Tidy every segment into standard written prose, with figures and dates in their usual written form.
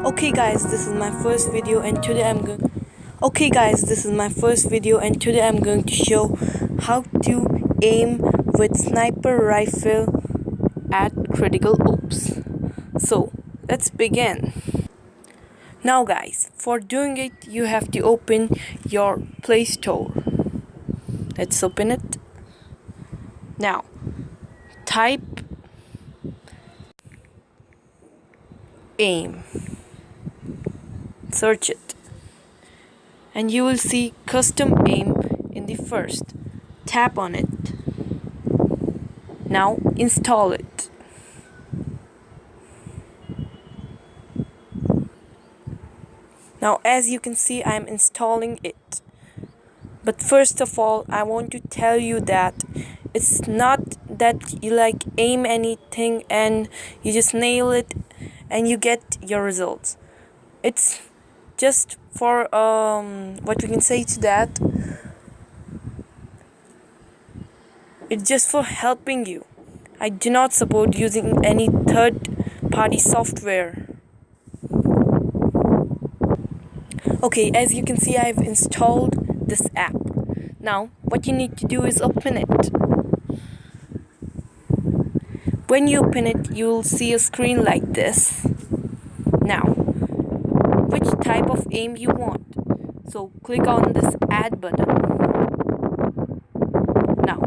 Okay guys, this is my first video and today I'm going to show how to aim with sniper rifle at critical ops. So, let's begin. Now guys, for doing it, you have to open your Play Store. Let's open it. Now, type aim. Search it. And you will see custom aim in the first. Tap on it. Now install it. Now as you can see, I am installing it. But first of all, I want to tell you that it's not that you aim anything and you just nail it and you get your results. It's just for what we can say to that, it's just for helping you. I do not support using any third-party software. Okay, as you can see, I've installed this app. Now what you need to do is open it. When you open it, you'll see a screen like this. Now, which type of aim you want? So click on this add button. Now,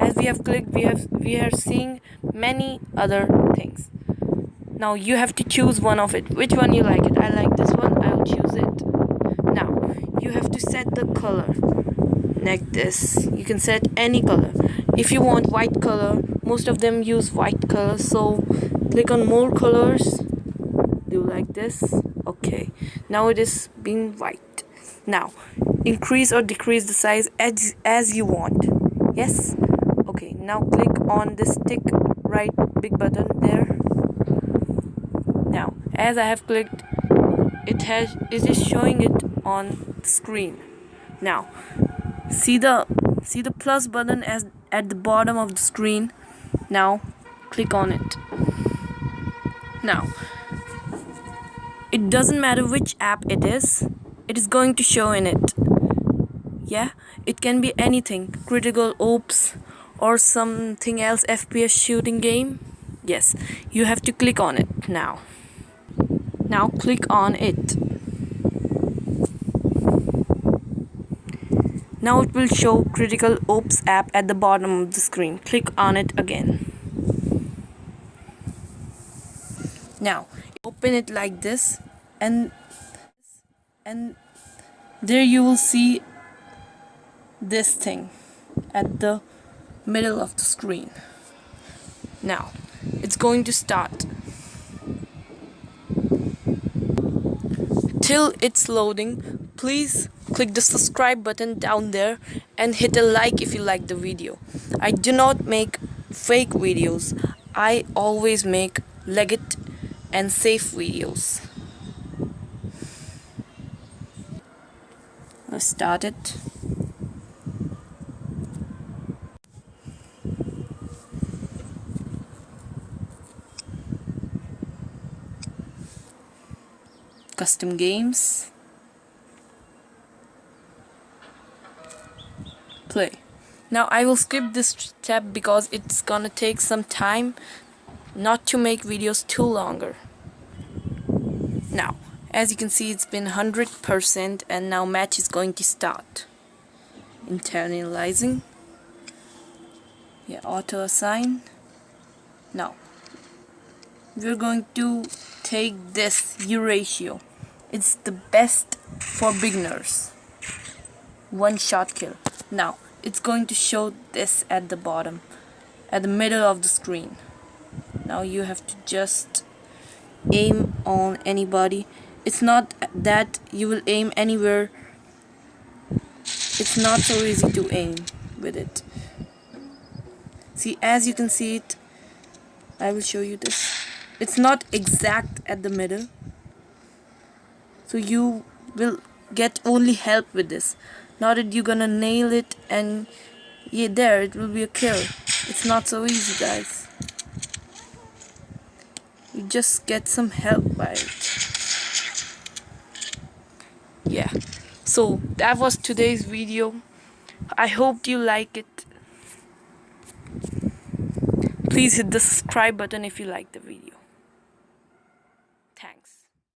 as we have clicked, we are seeing many other things. Now you have to choose one of it. Which one you like it? I like this one. I'll choose it. Now you have to set the color like this. You can set any color. If you want white color, most of them use white color, so click on more colors. Do like this. Okay, now it is being white. Now increase or decrease the size as you want. Yes. Okay, now click on this tick right big button there. Now as I have clicked, it is showing it on the screen. Now see the plus button at the bottom of the screen. Now click on it. Now it doesn't matter which app it is going to show in it. Yeah, it can be anything, critical ops or something else, FPS shooting game. Yes, you have to click on it now. Now click on it. Now it will show critical ops app at the bottom of the screen. Click on it again. Now open it like this, and there you will see this thing at the middle of the screen. Now it's going to start. Till it's loading, please click the subscribe button down there and hit a like if you like the video. I do not make fake videos. I always make legit and safe videos. Let's start it. Custom games. Play. Now I will skip this step because it's gonna take some time, not to make videos too longer. Now as you can see, it's been 100% and now match is going to start. Internalizing. Yeah, auto assign. Now we're going to take this U ratio. It's the best for beginners. One shot kill. Now it's going to show this at the bottom, at the middle of the screen. Now you have to just aim on anybody. It's not that you will aim anywhere. It's not so easy to aim with it. See, as you can see it, I will show you this. It's not exact at the middle, so you will get only help with this. Not that you're gonna nail it and yeah, there it will be a kill. It's not so easy, guys. You just get some help by it. Yeah, so that was today's video. I hope you like it. Please hit the subscribe button if you like the video.